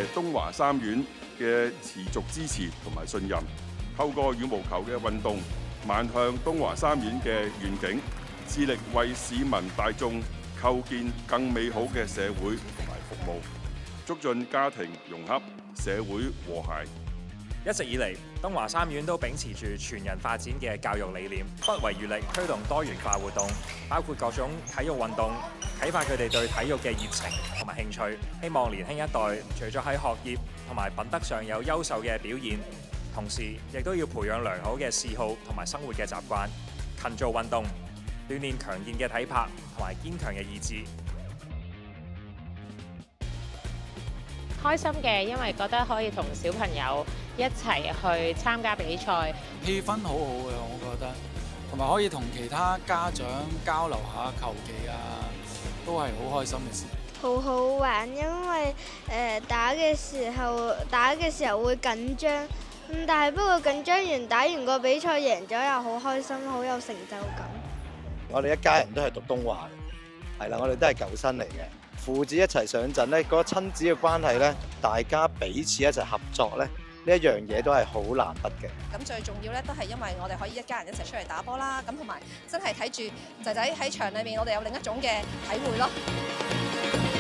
謝東華三院嘅持續支持同埋信任，透過羽毛球嘅運動，邁向東華三院嘅願景，致力為市民大眾構建更美好嘅社會同埋服務，促進家庭融合、社會和諧。一直以嚟，東華三院都秉持住全人發展嘅教育理念，不遺餘力推動多元化活動，包括各種體育運動，啟發佢哋對體育嘅熱情同埋興趣。希望年輕一代除咗喺學業同埋品德上有優秀嘅表現，同時亦都要培養良好嘅嗜好同埋生活嘅習慣，勤做運動，鍛鍊強健嘅體魄同埋堅強嘅意志。開心嘅，因為覺得可以同小朋友一齊去參加比賽，氣氛好好嘅，我覺得，同埋可以同其他家長交流下球技啊，都係好開心嘅事。好好玩，因為打嘅時候會緊張，但係不過緊張完打完個比賽贏咗又好開心，好有成就感。我哋一家人都係讀東華嘅，係啦，我哋都係舊生嚟嘅。父子一齊上陣咧，嗰個親子嘅關係咧，大家彼此一齊合作咧，呢一樣嘢都係好難得嘅。咁最重要咧，都係因為我哋可以一家人一齊出嚟打波啦，咁同埋真係睇住仔仔喺場裏面，我哋有另一種嘅體會咯。